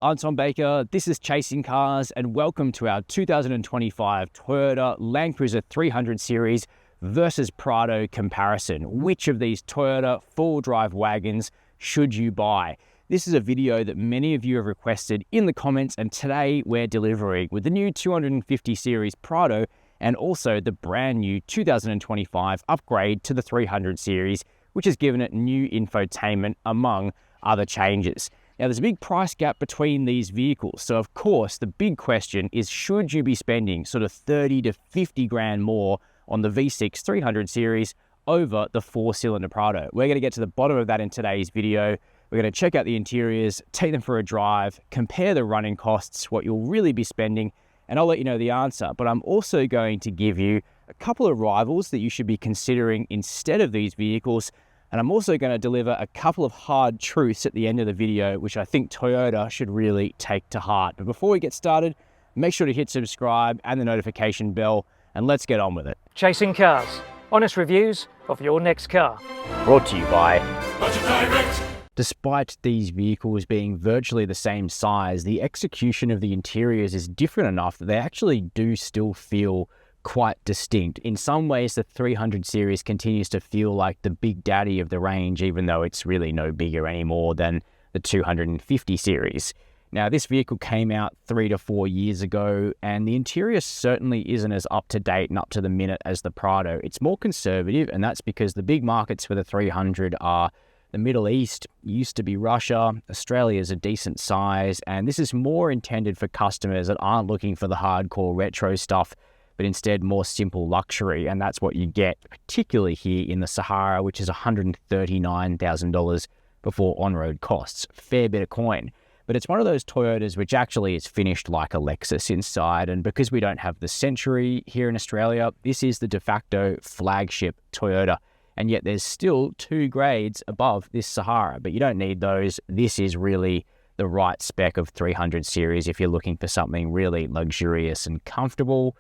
I'm Tom Baker, this is Chasing Cars, and welcome to our 2025 Toyota Land Cruiser 300 Series versus Prado comparison. Which of these Toyota four-wheel drive wagons should you buy? This is a video that many of you have requested in the comments, and today we're delivering with the new 250 Series Prado and also the brand new 2025 upgrade to the 300 Series, which has given it new infotainment among other changes. Now, there's a big price gap between these vehicles. So, of course, the big question is, should you be spending sort of 30 to 50 grand more on the V6 300 Series over the four-cylinder Prado? We're going to get to the bottom of that in today's video. We're going to check out the interiors, take them for a drive, compare the running costs, what you'll really be spending, and I'll let you know the answer. But I'm also going to give you a couple of rivals that you should be considering instead of these vehicles. And I'm also going to deliver a couple of hard truths at the end of the video, which I think Toyota should really take to heart. But before we get started, make sure to hit subscribe and the notification bell, and let's get on with it. Chasing Cars, honest reviews of your next car. Brought to you by Budget Direct. Despite these vehicles being virtually the same size, the execution of the interiors is different enough that they actually do still feel quite distinct. In some ways, the 300 Series continues to feel like the big daddy of the range, even though it's really no bigger anymore than the 250 Series. Now, this vehicle came out 3 to 4 years ago, and the interior certainly isn't as up to date and up to the minute as the Prado. It's more conservative, and that's because the big markets for the 300 are the Middle East, used to be Russia, Australia's a decent size, and this is more intended for customers that aren't looking for the hardcore retro stuff, but instead more simple luxury, and that's what you get, particularly here in the Sahara, which is $139,000 before on-road costs. Fair bit of coin. But it's one of those Toyotas which actually is finished like a Lexus inside, and because we don't have the Century here in Australia, this is the de facto flagship Toyota, and yet there's still two grades above this Sahara, but you don't need those. This is really the right spec of 300 Series if you're looking for something really luxurious and comfortable.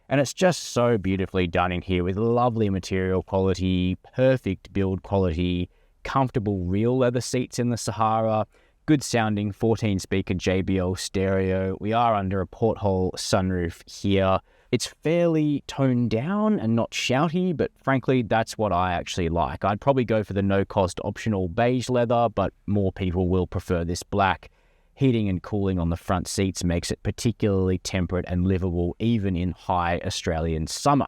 And it's just so beautifully done in here with lovely material quality, perfect build quality, comfortable real leather seats in the Sahara, good sounding 14-speaker JBL stereo. We are under a porthole sunroof here. It's fairly toned down and not shouty, but frankly, that's what I actually like. I'd probably go for the no-cost optional beige leather, but more people will prefer this black. Heating and cooling on the front seats makes it particularly temperate and livable even in high Australian summer.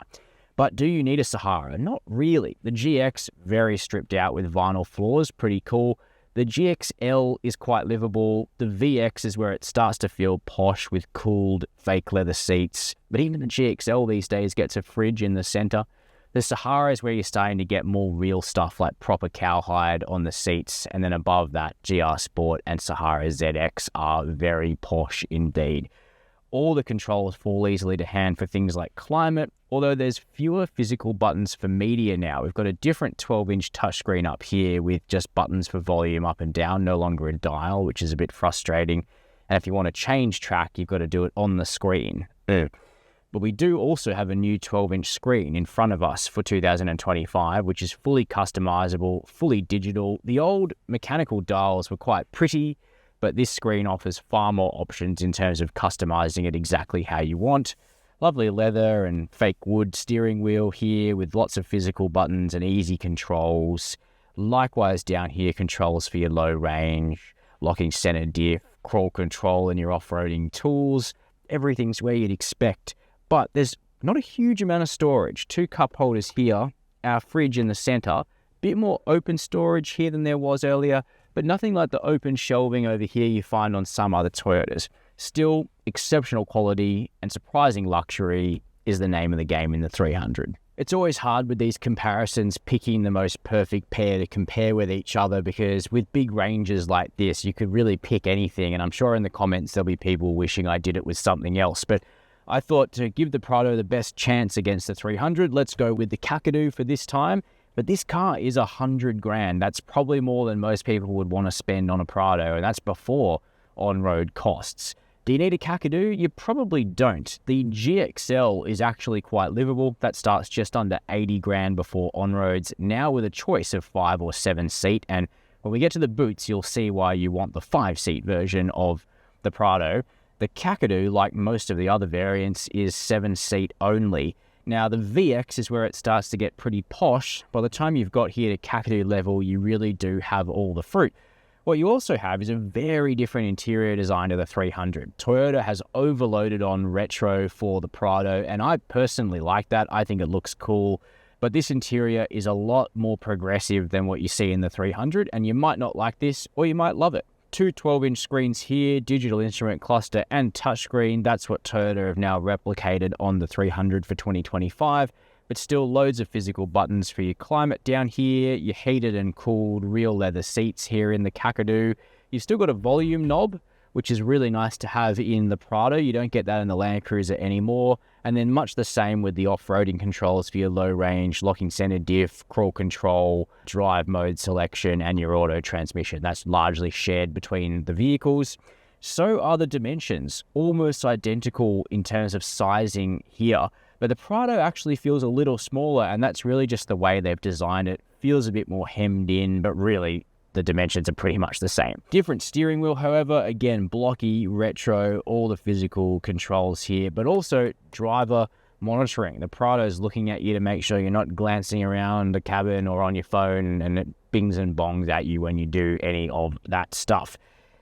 But do you need a Sahara? Not really. The GX, very stripped out with vinyl floors, pretty cool. The GXL is quite livable. The VX is where it starts to feel posh with cooled fake leather seats. But even the GXL these days gets a fridge in the center. The Sahara is where you're starting to get more real stuff like proper cowhide on the seats, and then above that, GR Sport and Sahara ZX are very posh indeed. All the controls fall easily to hand for things like climate, although there's fewer physical buttons for media now. We've got a different 12-inch touchscreen up here with just buttons for volume up and down, no longer a dial, which is a bit frustrating. And if you want to change track, you've got to do it on the screen. But we do also have a new 12-inch screen in front of us for 2025, which is fully customizable, fully digital. The old mechanical dials were quite pretty, but this screen offers far more options in terms of customizing it exactly how you want. Lovely leather and fake wood steering wheel here with lots of physical buttons and easy controls. Likewise down here, controls for your low range, locking center diff, crawl control and your off-roading tools. Everything's where you'd expect. But there's not a huge amount of storage. 2 cup holders here, our fridge in the center, bit more open storage here than there was earlier, but nothing like the open shelving over here you find on some other Toyotas. Still, exceptional quality and surprising luxury is the name of the game in the 300. It's always hard with these comparisons picking the most perfect pair to compare with each other, because with big ranges like this, you could really pick anything, and I'm sure in the comments there'll be people wishing I did it with something else, but I thought to give the Prado the best chance against the 300, let's go with the Kakadu for this time. But this car is 100 grand. That's probably more than most people would want to spend on a Prado, and that's before on-road costs. Do you need a Kakadu? You probably don't. The GXL is actually quite livable. That starts just under 80 grand before on-roads, now with a choice of 5 or 7 seat. And when we get to the boots, you'll see why you want the 5-seat version of the Prado. The Kakadu, like most of the other variants, is 7-seat only. Now, the VX is where it starts to get pretty posh. By the time you've got here to Kakadu level, you really do have all the fruit. What you also have is a very different interior design to the 300. Toyota has overloaded on retro for the Prado, and I personally like that. I think it looks cool. But this interior is a lot more progressive than what you see in the 300, and you might not like this, or you might love it. Two 12-inch screens here, digital instrument cluster and touchscreen. That's what Toyota have now replicated on the 300 for 2025, but still loads of physical buttons for your climate down here, your heated and cooled real leather seats here in the Kakadu. You've still got a volume knob, which is really nice to have in the Prado. You don't get that in the Land Cruiser anymore. And then much the same with the off-roading controls for your low range, locking center diff, crawl control, drive mode selection, and your auto transmission. That's largely shared between the vehicles. So are the dimensions, almost identical in terms of sizing here. But the Prado actually feels a little smaller, and that's really just the way they've designed it. Feels a bit more hemmed in, but really the dimensions are pretty much the same. Different steering wheel, however, again, blocky, retro, all the physical controls here, but also driver monitoring. The Prado's looking at you to make sure you're not glancing around the cabin or on your phone and it bings and bongs at you when you do any of that stuff.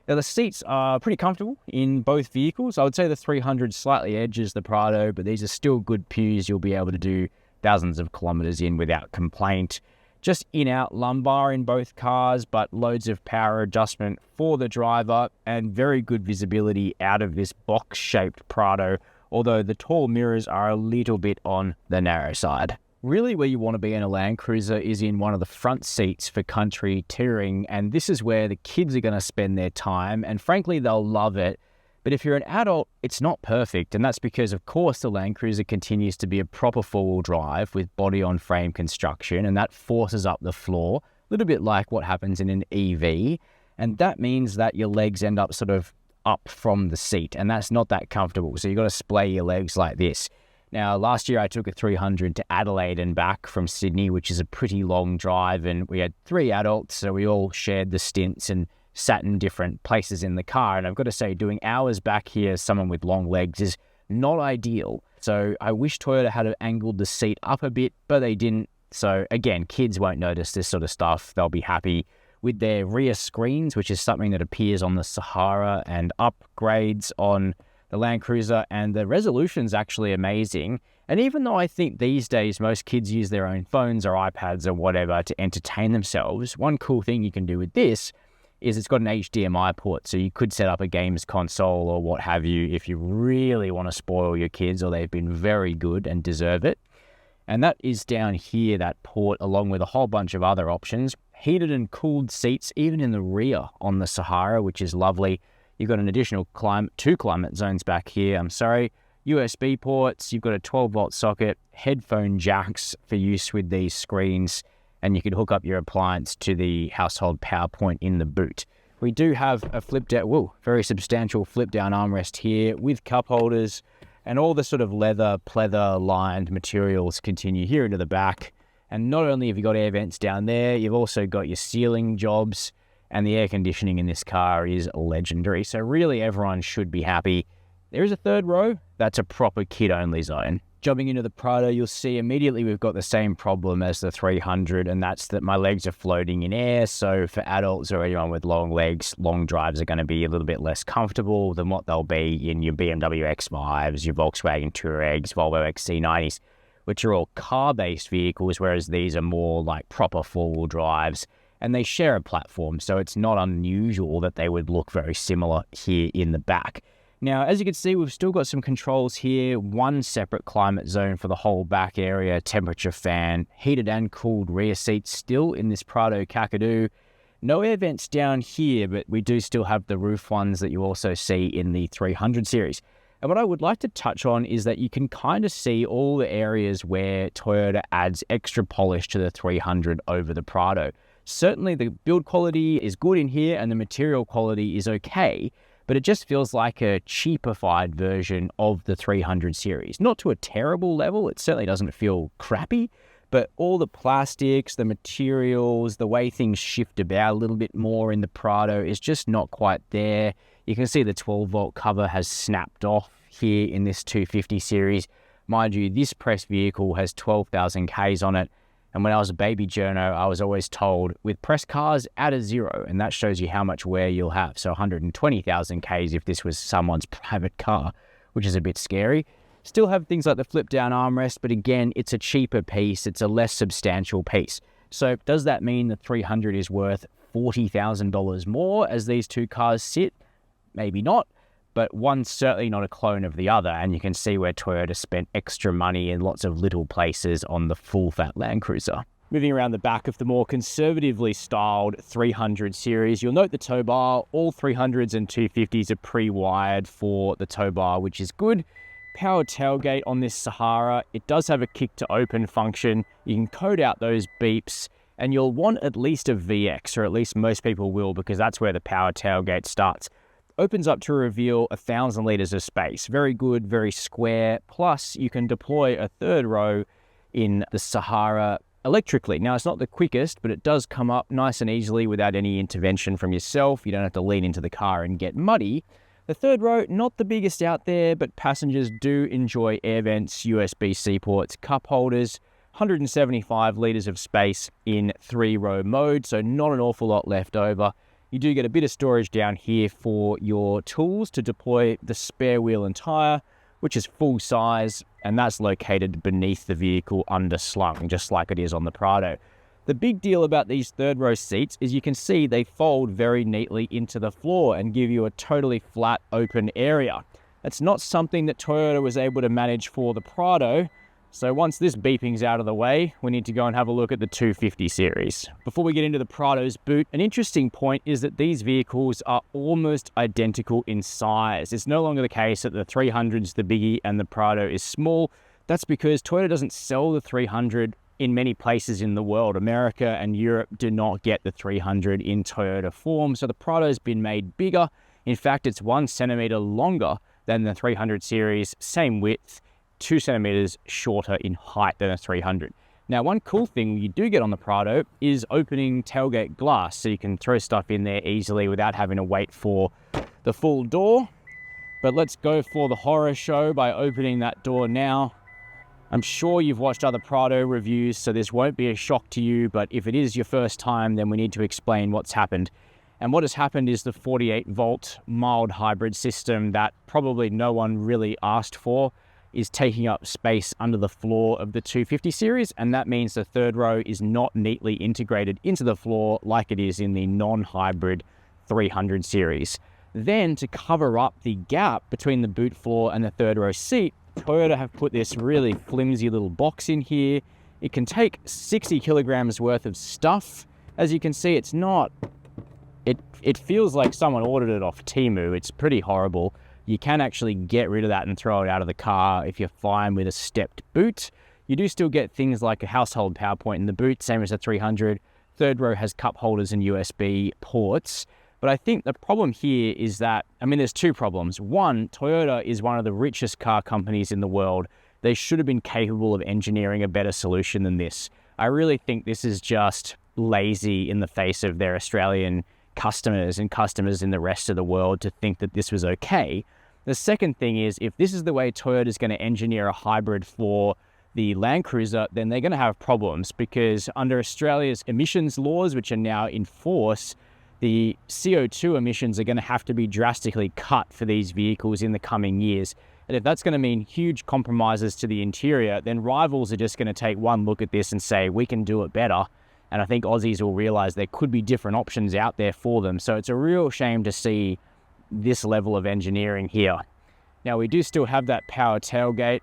Now, the seats are pretty comfortable in both vehicles. I would say the 300 slightly edges the Prado, but these are still good pews you'll be able to do thousands of kilometers in without complaint. Just in-out lumbar in both cars, but loads of power adjustment for the driver and very good visibility out of this box-shaped Prado, although the tall mirrors are a little bit on the narrow side. Really where you want to be in a Land Cruiser is in one of the front seats for country touring, and this is where the kids are going to spend their time, and frankly, they'll love it. But if you're an adult, it's not perfect, and that's because, of course, the Land Cruiser continues to be a proper four-wheel drive with body-on-frame construction, and that forces up the floor, a little bit like what happens in an EV, and that means that your legs end up sort of up from the seat, and that's not that comfortable, so you've got to splay your legs like this. Now, last year I took a 300 to Adelaide and back from Sydney, which is a pretty long drive, and we had 3 adults, so we all shared the stints and sat in different places in the car. And I've got to say, doing hours back here as someone with long legs is not ideal. So I wish Toyota had angled the seat up a bit, but they didn't. So again, kids won't notice this sort of stuff. They'll be happy with their rear screens, which is something that appears on the Sahara, and upgrades on the Land Cruiser. And the resolution's actually amazing. And even though I think these days most kids use their own phones or iPads or whatever to entertain themselves, one cool thing you can do with this is it's got an HDMI port, so you could set up a games console or what have you if you really want to spoil your kids, or they've been very good and deserve it. And that is down here, that port, along with a whole bunch of other options. Heated and cooled seats, even in the rear on the Sahara, which is lovely. You've got an additional 2 climate zones back here, USB ports, you've got a 12-volt socket, headphone jacks for use with these screens, and you can hook up your appliance to the household power point in the boot. We do have a very substantial flip-down armrest here with cup holders, and all the sort of leather, pleather-lined materials continue here into the back. And not only have you got air vents down there, you've also got your ceiling jobs, and the air conditioning in this car is legendary. So really everyone should be happy. There is a third row. That's a proper kid-only zone. Jumping into the Prado, you'll see immediately we've got the same problem as the 300, and that's that my legs are floating in air. So for adults or anyone with long legs, long drives are going to be a little bit less comfortable than what they'll be in your BMW X5s, your Volkswagen Touaregs, Volvo XC90s, which are all car-based vehicles, whereas these are more like proper four-wheel drives, and they share a platform, so it's not unusual that they would look very similar here in the back. Now, as you can see, we've still got some controls here, one separate climate zone for the whole back area, temperature fan, heated and cooled rear seats still in this Prado Kakadu. No air vents down here, but we do still have the roof ones that you also see in the 300 series. And what I would like to touch on is that you can kind of see all the areas where Toyota adds extra polish to the 300 over the Prado. Certainly the build quality is good in here and the material quality is okay, but it just feels like a cheapified version of the 300 series. Not to a terrible level, it certainly doesn't feel crappy, but all the plastics, the materials, the way things shift about a little bit more in the Prado is just not quite there. You can see the 12-volt cover has snapped off here in this 250 series. Mind you, this press vehicle has 12,000 Ks on it. And when I was a baby journo, I was always told, with press cars, add a 0, and that shows you how much wear you'll have. So 120,000 Ks if this was someone's private car, which is a bit scary. Still have things like the flip-down armrest, but again, it's a cheaper piece. It's a less substantial piece. So does that mean the 300 is worth $40,000 more as these two cars sit? Maybe not, but one's certainly not a clone of the other, and you can see where Toyota spent extra money in lots of little places on the full-fat Land Cruiser. Moving around the back of the more conservatively styled 300 series, you'll note the tow bar. All 300s and 250s are pre-wired for the tow bar, which is good. Power tailgate on this Sahara. It does have a kick to open function. You can code out those beeps, and you'll want at least a VX, or at least most people will, because that's where the power tailgate starts. Opens up to reveal 1,000 litres of space. Very good, very square. Plus, you can deploy a third row in the Sahara electrically. Now, it's not the quickest, but it does come up nice and easily without any intervention from yourself. You don't have to lean into the car and get muddy. The third row, not the biggest out there, but passengers do enjoy air vents, USB-C ports, cup holders, 175 litres of space in 3-row mode, so not an awful lot left over. You do get a bit of storage down here for your tools to deploy the spare wheel and tyre, which is full size, and that's located beneath the vehicle underslung, just like it is on the Prado. The big deal about these third row seats is you can see they fold very neatly into the floor and give you a totally flat open area. That's not something that Toyota was able to manage for the Prado. So once this beeping's out of the way, we need to go and have a look at the 250 series. Before we get into the Prado's boot, an interesting point is that these vehicles are almost identical in size. It's no longer the case that the 300's the biggie and the Prado is small. That's because Toyota doesn't sell the 300 in many places in the world. America and Europe do not get the 300 in Toyota form, so the Prado's been made bigger. In fact, it's 1 centimeter longer than the 300 series, same width, 2 centimeters shorter in height than a 300. Now, one cool thing you do get on the Prado is opening tailgate glass, so you can throw stuff in there easily without having to wait for the full door. But let's go for the horror show by opening that door now. I'm sure you've watched other Prado reviews, so this won't be a shock to you, but if it is your first time, then we need to explain what's happened. And what has happened is the 48-volt mild hybrid system that probably no one really asked for is taking up space under the floor of the 250 series, and that means the third row is not neatly integrated into the floor like it is in the non-hybrid 300 series. Then, to cover up the gap between the boot floor and the third row seat, Toyota have put this really flimsy little box in here. It can take 60 kilograms worth of stuff. As you can see, it's not... It feels like someone ordered it off Temu. It's pretty horrible. You can actually get rid of that and throw it out of the car if you're fine with a stepped boot. You do still get things like a household power point in the boot, same as the 300. Third row has cup holders and USB ports. But I think the problem here is that, there's two problems. One, Toyota is one of the richest car companies in the world. They should have been capable of engineering a better solution than this. I really think this is just lazy in the face of their Australian customers and customers in the rest of the world to think that this was okay. The second thing is, if this is the way Toyota is going to engineer a hybrid for the Land Cruiser, then they're going to have problems, because under Australia's emissions laws, which are now in force, the CO2 emissions are going to have to be drastically cut for these vehicles in the coming years. And if that's going to mean huge compromises to the interior, then rivals are just going to take one look at this and say, we can do it better. And I think Aussies will realize there could be different options out there for them. So it's a real shame to see this level of engineering here. Now, we do still have that power tailgate.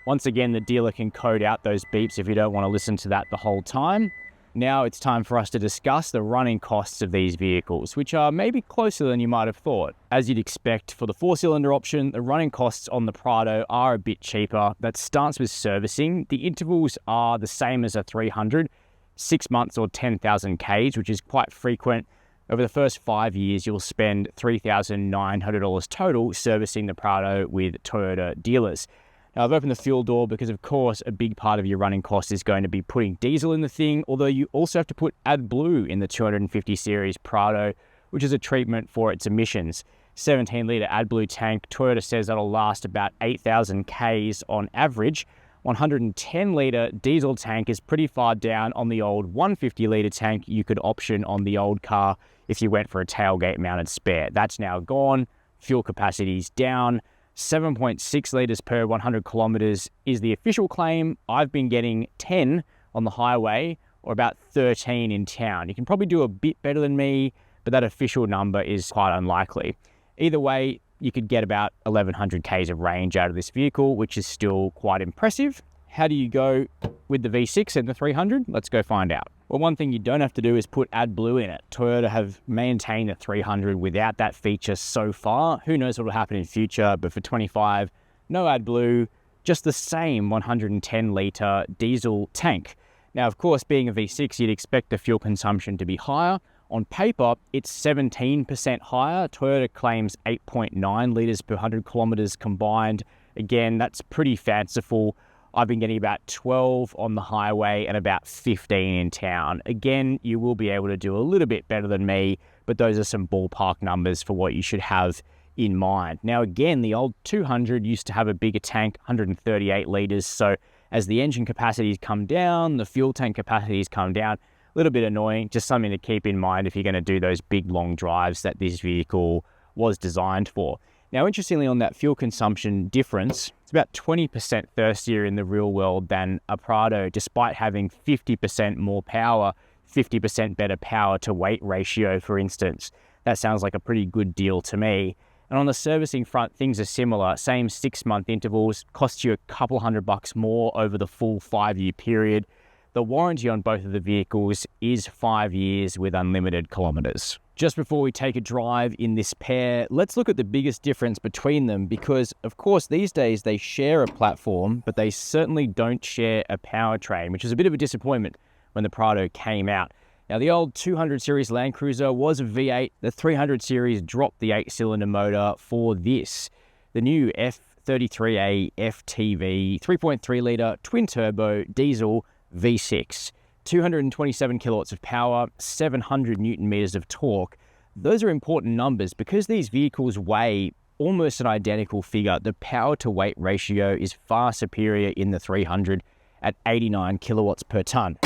Once again, the dealer can code out those beeps if you don't want to listen to that the whole time. Now it's time for us to discuss the running costs of these vehicles, which are maybe closer than you might have thought. As you'd expect for the 4-cylinder option, the running costs on the Prado are a bit cheaper. That starts with servicing. The intervals are the same as a 300, 6 months or 10,000 Ks, which is quite frequent. Over the first 5 years, you'll spend $3,900 total servicing the Prado with Toyota dealers. Now, I've opened the fuel door because, of course, a big part of your running cost is going to be putting diesel in the thing, although you also have to put AdBlue in the 250 series Prado, which is a treatment for its emissions. 17-litre AdBlue tank, Toyota says that'll last about 8,000 Ks on average. 110-litre diesel tank is pretty far down on the old 150-litre tank you could option on the old car if you went for a tailgate-mounted spare. That's now gone. Fuel capacity's down. 7.6 litres per 100 kilometres is the official claim. I've been getting 10 on the highway or about 13 in town. You can probably do a bit better than me, but that official number is quite unlikely. Either way, you could get about 1,100 Ks of range out of this vehicle, which is still quite impressive. How do you go with the V6 and the 300? Let's go find out. Well, one thing you don't have to do is put AdBlue in it. Toyota have maintained the 300 without that feature so far. Who knows what will happen in future, but for 25, no AdBlue, just the same 110-litre diesel tank. Now, of course, being a V6, you'd expect the fuel consumption to be higher. On paper, it's 17% higher. Toyota claims 8.9 litres per 100 kilometres combined. Again, that's pretty fanciful. I've been getting about 12 on the highway and about 15 in town. Again, you will be able to do a little bit better than me, but those are some ballpark numbers for what you should have in mind. Now, again, the old 200 used to have a bigger tank, 138 litres. So as the engine capacities come down, the fuel tank capacities come down. A little bit annoying, just something to keep in mind if you're going to do those big long drives that this vehicle was designed for. Now, interestingly, on that fuel consumption difference, it's about 20% thirstier in the real world than a Prado, despite having 50% more power, 50% better power to weight ratio, for instance. That sounds like a pretty good deal to me. And on the servicing front, things are similar. Same 6-month intervals, costs you a couple $100 more over the full 5-year period. The warranty on both of the vehicles is 5 years with unlimited kilometers. Just before we take a drive in this pair, let's look at the biggest difference between them because, of course, these days they share a platform, but they certainly don't share a powertrain, which is a bit of a disappointment when the Prado came out. Now, the old 200 series Land Cruiser was a V8. The 300 series dropped the 8-cylinder motor for this. The new F33A FTV 3.3-litre twin-turbo diesel V6, 227 kilowatts of power, 700 newton meters of torque. Those are important numbers because these vehicles weigh almost an identical figure. The power to weight ratio is far superior in the 300 at 89 kilowatts per ton.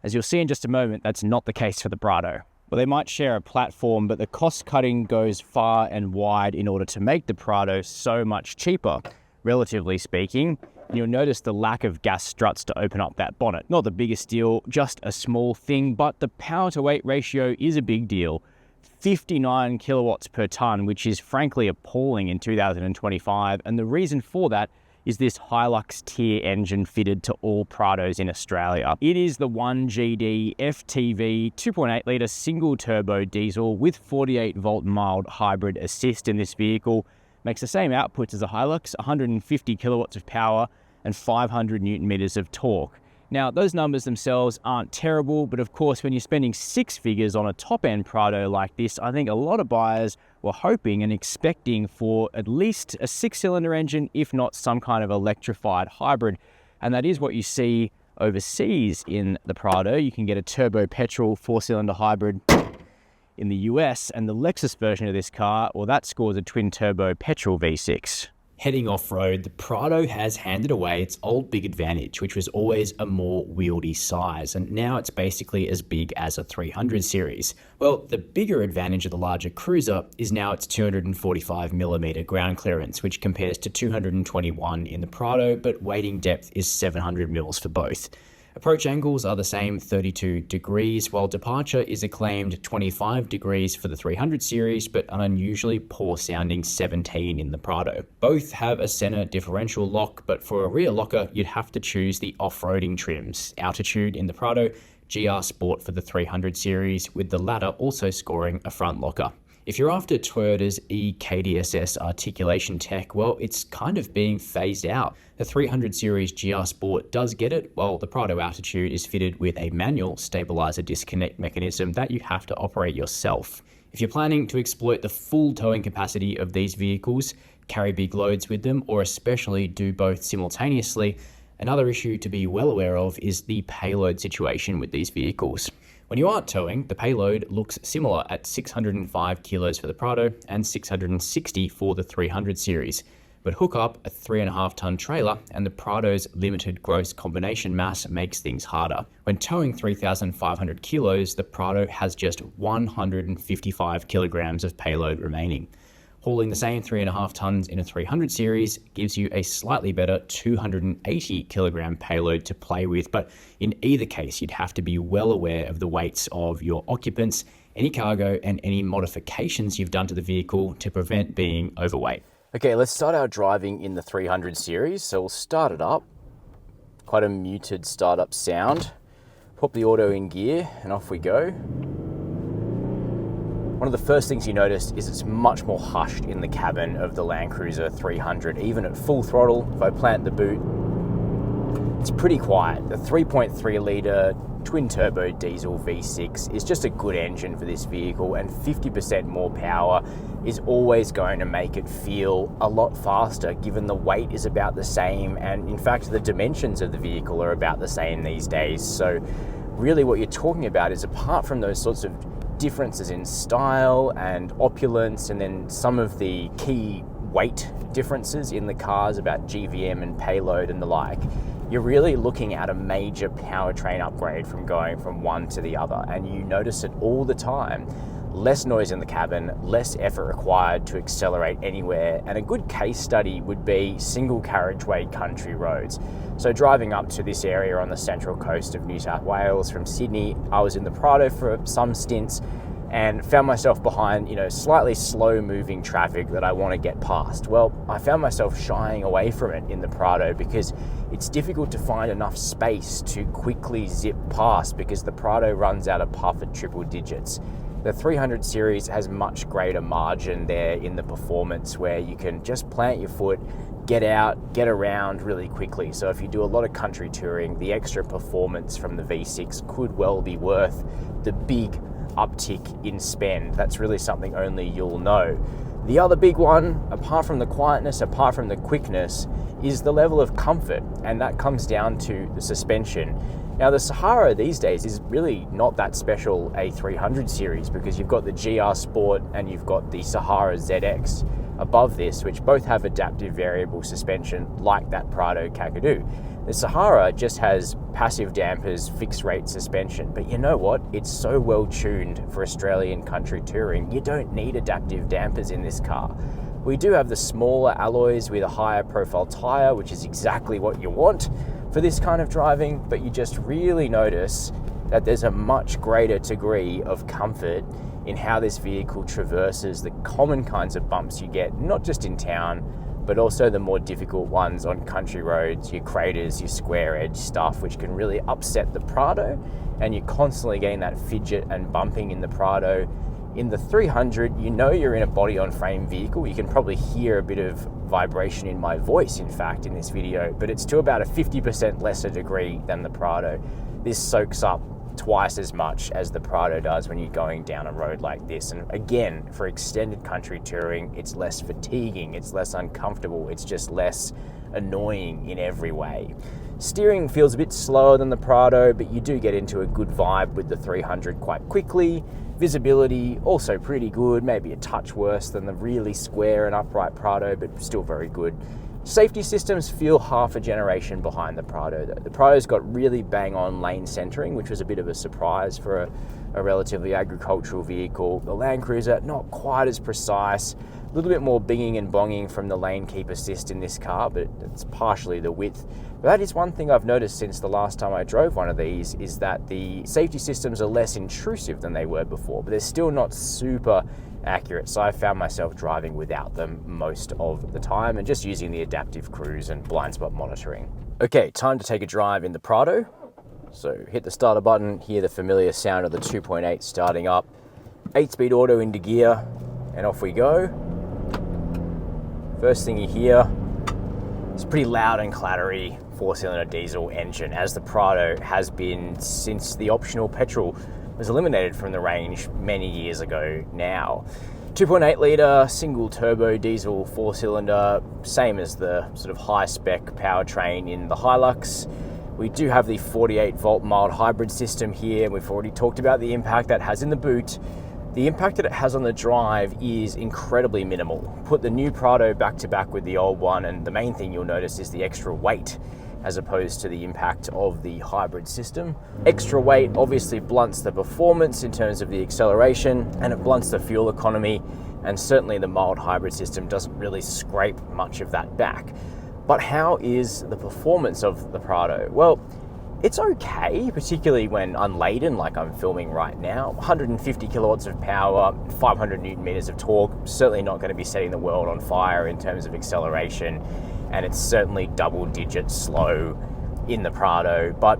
As you'll see in just a moment, that's not the case for the Prado. Well, they might share a platform, but the cost cutting goes far and wide in order to make the Prado so much cheaper, relatively speaking. You'll notice the lack of gas struts to open up that bonnet. Not the biggest deal, just a small thing, but the power to weight ratio is a big deal. 59 kilowatts per ton, which is frankly appalling in 2025. And the reason for that is this Hilux tier engine fitted to all Prados in Australia. It is the 1GD FTV 2.8-litre single turbo diesel with 48-volt mild hybrid assist in this vehicle. Makes the same outputs as a Hilux, 150 kilowatts of power and 500 newton meters of torque. Now, those numbers themselves aren't terrible, but of course, when you're spending 6 figures on a top-end Prado like this, I think a lot of buyers were hoping and expecting for at least a 6-cylinder engine, if not some kind of electrified hybrid. And that is what you see overseas in the Prado. You can get a turbo petrol 4-cylinder hybrid in the US, and the Lexus version of this car, well, that scores a twin-turbo petrol V6. Heading off-road, the Prado has handed away its old big advantage, which was always a more wieldy size, and now it's basically as big as a 300 series. Well, the bigger advantage of the larger cruiser is now its 245mm ground clearance, which compares to 221 in the Prado, but weighting depth is 700mm for both. Approach angles are the same 32 degrees, while departure is a claimed 25 degrees for the 300 series, but an unusually poor sounding 17 in the Prado. Both have a center differential lock, but for a rear locker, you'd have to choose the off-roading trims. Altitude in the Prado, GR Sport for the 300 series, with the latter also scoring a front locker. If you're after Toyota's eKDSS articulation tech, well, it's kind of being phased out. The 300 series GR Sport does get it, while the Prado Altitude is fitted with a manual stabilizer disconnect mechanism that you have to operate yourself. If you're planning to exploit the full towing capacity of these vehicles, carry big loads with them, or especially do both simultaneously, another issue to be well aware of is the payload situation with these vehicles. When you aren't towing, the payload looks similar at 605 kilos for the Prado and 660 for the 300 series. But hook up a 3.5 ton trailer and the Prado's limited gross combination mass makes things harder. When towing 3,500 kilos, the Prado has just 155 kilograms of payload remaining. Hauling the same 3.5 tons in a 300 series gives you a slightly better 280 kilogram payload to play with, but in either case, you'd have to be well aware of the weights of your occupants, any cargo, and any modifications you've done to the vehicle to prevent being overweight. Okay, let's start our driving in the 300 series. So we'll start it up. Quite a muted startup sound. Pop the auto in gear and off we go. One of the first things you notice is it's much more hushed in the cabin of the Land Cruiser 300. Even at full throttle, if I plant the boot, it's pretty quiet. The 3.3 litre twin turbo diesel V6 is just a good engine for this vehicle, and 50% more power is always going to make it feel a lot faster, given the weight is about the same, and in fact the dimensions of the vehicle are about the same these days. So really what you're talking about is, apart from those sorts of differences in style and opulence, and then some of the key weight differences in the cars about GWM and Payload and the like, you're really looking at a major powertrain upgrade from going from one to the other, and you notice it all the time. Less noise in the cabin, less effort required to accelerate anywhere, and a good case study would be single carriageway country roads. So driving up to this area on the central coast of New South Wales from Sydney, I was in the Prado for some stints and found myself behind, slightly slow moving traffic that I want to get past. Well, I found myself shying away from it in the Prado because it's difficult to find enough space to quickly zip past, because the Prado runs out of puff at triple digits. The 300 series has much greater margin there in the performance, where you can just plant your foot, get out, get around really quickly. So if you do a lot of country touring, the extra performance from the V6 could well be worth the big uptick in spend. That's really something only you'll know. The other big one, apart from the quietness, apart from the quickness, is the level of comfort, and that comes down to the suspension. Now, the Sahara these days is really not that special a 300 series, because you've got the GR Sport and you've got the Sahara ZX above this, which both have adaptive variable suspension like that Prado Kakadu. The Sahara just has passive dampers, fixed rate suspension, but you know what? It's so well tuned for Australian country touring, you don't need adaptive dampers in this car. We do have the smaller alloys with a higher profile tyre, which is exactly what you want for this kind of driving, but you just really notice that there's a much greater degree of comfort in how this vehicle traverses the common kinds of bumps you get, not just in town, but also the more difficult ones on country roads, your craters, your square edge stuff, which can really upset the Prado, and you're constantly getting that fidget and bumping in the Prado. In the 300, you're in a body-on-frame vehicle. You can probably hear a bit of vibration in my voice, in fact, in this video, but it's to about a 50% lesser degree than the Prado. This soaks up twice as much as the Prado does when you're going down a road like this. And again, for extended country touring, it's less fatiguing, it's less uncomfortable, it's just less annoying in every way. Steering feels a bit slower than the Prado, but you do get into a good vibe with the 300 quite quickly. Visibility also pretty good, maybe a touch worse than the really square and upright Prado, but still very good. Safety systems feel half a generation behind the Prado though. The Prado's got really bang on lane centering, which was a bit of a surprise for a relatively agricultural vehicle. The Land Cruiser, not quite as precise, a little bit more binging and bonging from the lane keep assist in this car, but it's partially the width. But that is one thing I've noticed since the last time I drove one of these, is that the safety systems are less intrusive than they were before, but they're still not super accurate. So I found myself driving without them most of the time and just using the adaptive cruise and blind spot monitoring. Okay, time to take a drive in the Prado. So hit the starter button, hear the familiar sound of the 2.8 starting up, 8-speed auto into gear, and off we go. First thing you hear is a pretty loud and clattery 4-cylinder diesel engine, as the Prado has been since the optional petrol was eliminated from the range many years ago now. 2.8 litre single turbo diesel 4-cylinder, same as the sort of high spec powertrain in the Hilux, We do have the 48 volt mild hybrid system here. We've already talked about the impact that has in the boot. The impact that it has on the drive is incredibly minimal. Put the new Prado back to back with the old one, and the main thing you'll notice is the extra weight as opposed to the impact of the hybrid system. Extra weight obviously blunts the performance in terms of the acceleration, and it blunts the fuel economy, and certainly the mild hybrid system doesn't really scrape much of that back. But how is the performance of the Prado? Well, it's okay, particularly when unladen, like I'm filming right now. 150 kilowatts of power, 500 Newton meters of torque, certainly not going to be setting the world on fire in terms of acceleration, and it's certainly double digit slow in the Prado, but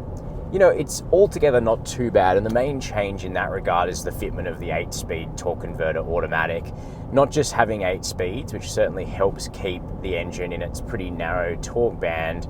you know, it's altogether not too bad, and the main change in that regard is the fitment of the 8-speed torque converter automatic. Not just having 8 speeds, which certainly helps keep the engine in its pretty narrow torque band,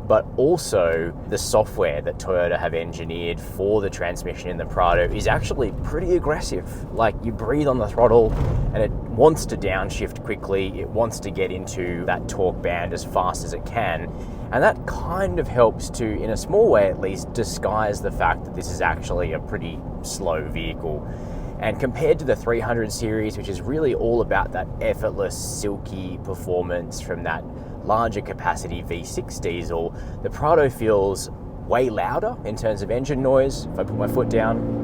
but also the software that Toyota have engineered for the transmission in the Prado is actually pretty aggressive. Like, you breathe on the throttle and it wants to downshift quickly, it wants to get into that torque band as fast as it can, and that kind of helps to, in a small way at least, disguise the fact that this is actually a pretty slow vehicle. And compared to the 300 series, which is really all about that effortless, silky performance from that larger capacity V6 diesel, the Prado feels way louder in terms of engine noise. If I put my foot down,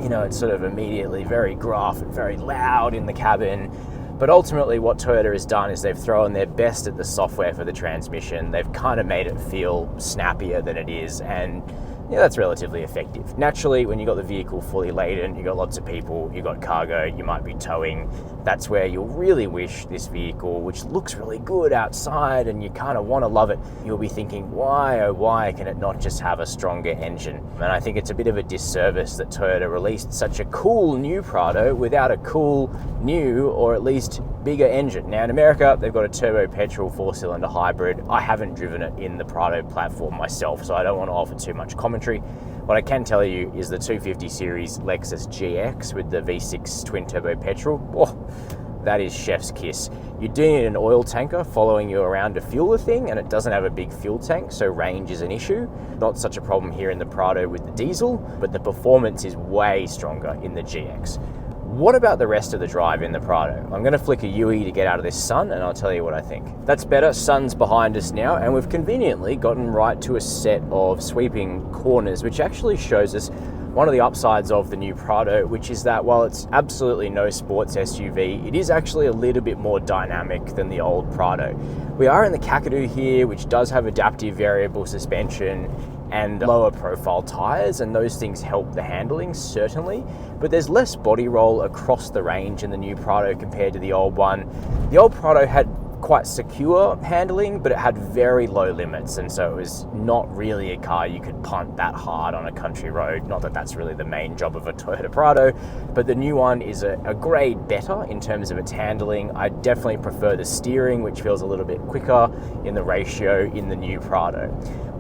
you know, it's sort of immediately very gruff and very loud in the cabin. But ultimately what Toyota has done is they've thrown their best at the software for the transmission. They've kind of made it feel snappier than it is, and yeah, that's relatively effective. Naturally, when you've got the vehicle fully laden, you've got lots of people, you've got cargo, you might be towing, that's where you'll really wish this vehicle, which looks really good outside and you kind of want to love it, you'll be thinking, why, oh why can it not just have a stronger engine? And I think it's a bit of a disservice that Toyota released such a cool new Prado without a cool new, or at least bigger engine. Now in America, they've got a turbo petrol 4-cylinder hybrid. I haven't driven it in the Prado platform myself, so I don't want to offer too much commentary. What I can tell you is the 250 series Lexus GX with the V6 twin turbo petrol, oh, that is chef's kiss. You do need an oil tanker following you around to fuel the thing, and it doesn't have a big fuel tank, so range is an issue. Not such a problem here in the Prado with the diesel, but the performance is way stronger in the GX. What about the rest of the drive in the Prado? I'm going to flick a UE to get out of this sun and I'll tell you what I think. That's better, sun's behind us now, and we've conveniently gotten right to a set of sweeping corners, which actually shows us one of the upsides of the new Prado, which is that while it's absolutely no sports SUV, it is actually a little bit more dynamic than the old Prado. We are in the Kakadu here, which does have adaptive variable suspension and lower profile tires, and those things help the handling, certainly, but there's less body roll across the range in the new Prado compared to the old one. The old Prado had quite secure handling, but it had very low limits, and so it was not really a car you could punt that hard on a country road. Not that that's really the main job of a Toyota Prado, but the new one is a grade better in terms of its handling. I definitely prefer the steering, which feels a little bit quicker in the ratio in the new Prado.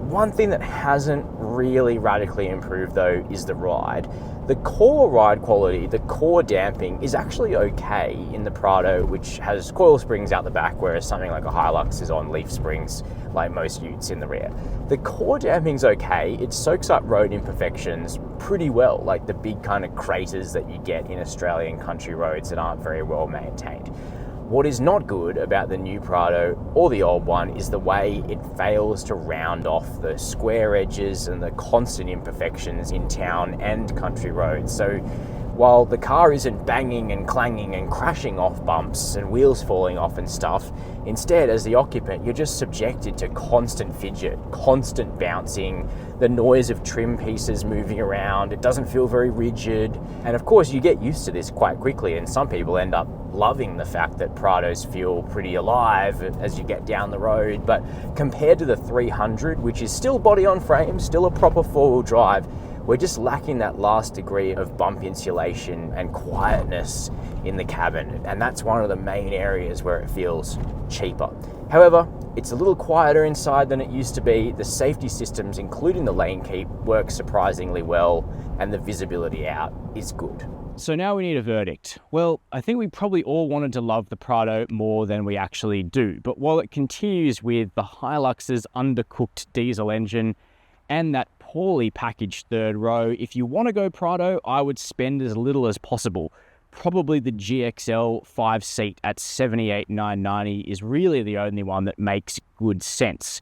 One thing that hasn't really radically improved though is the ride. The core ride quality, the core damping is actually okay in the Prado, which has coil springs out the back, whereas something like a Hilux is on leaf springs like most utes in the rear. The core damping's okay, it soaks up road imperfections pretty well, like the big kind of craters that you get in Australian country roads that aren't very well maintained. What is not good about the new Prado or the old one is the way it fails to round off the square edges and the constant imperfections in town and country roads. So while the car isn't banging and clanging and crashing off bumps and wheels falling off and stuff, instead, as the occupant, you're just subjected to constant fidget, constant bouncing, the noise of trim pieces moving around. It doesn't feel very rigid. And of course, you get used to this quite quickly, and some people end up loving the fact that Prados feel pretty alive as you get down the road. But compared to the 300, which is still body on frame, still a proper four-wheel drive, we're just lacking that last degree of bump insulation and quietness in the cabin, and that's one of the main areas where it feels cheaper. However, it's a little quieter inside than it used to be. The safety systems, including the lane keep, work surprisingly well, and the visibility out is good. So now we need a verdict. Well, I think we probably all wanted to love the Prado more than we actually do, but while it continues with the Hilux's undercooked diesel engine and that poorly packaged third row, if you want to go Prado, I would spend as little as possible. Probably the GXL 5-seat at $78,990 is really the only one that makes good sense.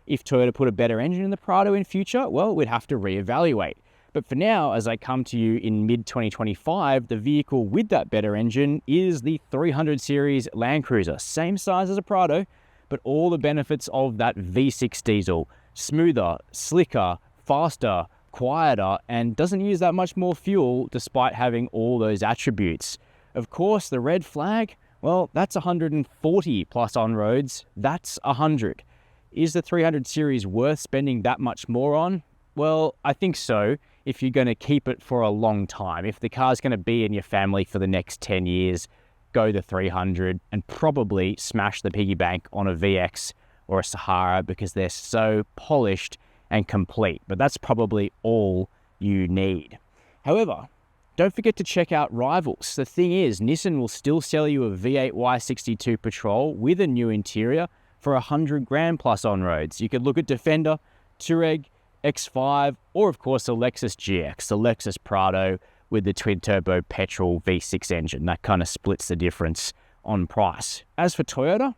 If Toyota put a better engine in the Prado in future, well, we'd have to reevaluate. But for now, as I come to you in mid-2025, the vehicle with that better engine is the 300 series Land Cruiser. Same size as a Prado, but all the benefits of that V6 diesel. Smoother, slicker, faster, quieter, and doesn't use that much more fuel despite having all those attributes. Of course, the red flag, well, that's 140 plus on roads. That's 100. Is the 300 series worth spending that much more on? Well, I think so, if you're going to keep it for a long time. If the car's going to be in your family for the next 10 years, go the 300 and probably smash the piggy bank on a VX or a Sahara because they're so polished and complete. But that's probably all you need. However, don't forget to check out rivals. The thing is, Nissan will still sell you a V8 Y62 Patrol with a new interior for 100 grand plus on roads. You could look at Defender, Touareg, X5, or of course the Lexus GX, the Lexus Prado with the twin-turbo petrol V6 engine. That kind of splits the difference on price. As for Toyota,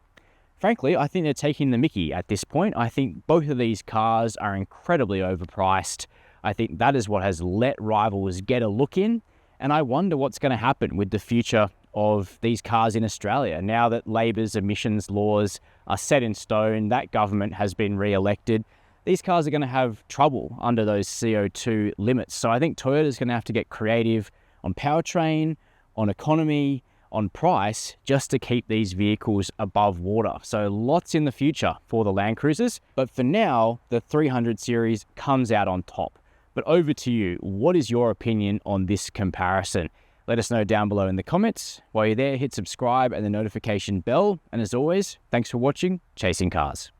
frankly, I think they're taking the mickey at this point. I think both of these cars are incredibly overpriced. I think that is what has let rivals get a look in, and I wonder what's going to happen with the future of these cars in Australia. Now that Labor's emissions laws are set in stone, that government has been re-elected, these cars are going to have trouble under those CO2 limits. So I think Toyota's going to have to get creative on powertrain, on economy, on price, just to keep these vehicles above water. So lots in the future for the Land Cruisers. But for now, the 300 series comes out on top. But over to you. What is your opinion on this comparison? Let us know down below in the comments. While you're there, hit subscribe and the notification bell. And as always, thanks for watching Chasing Cars.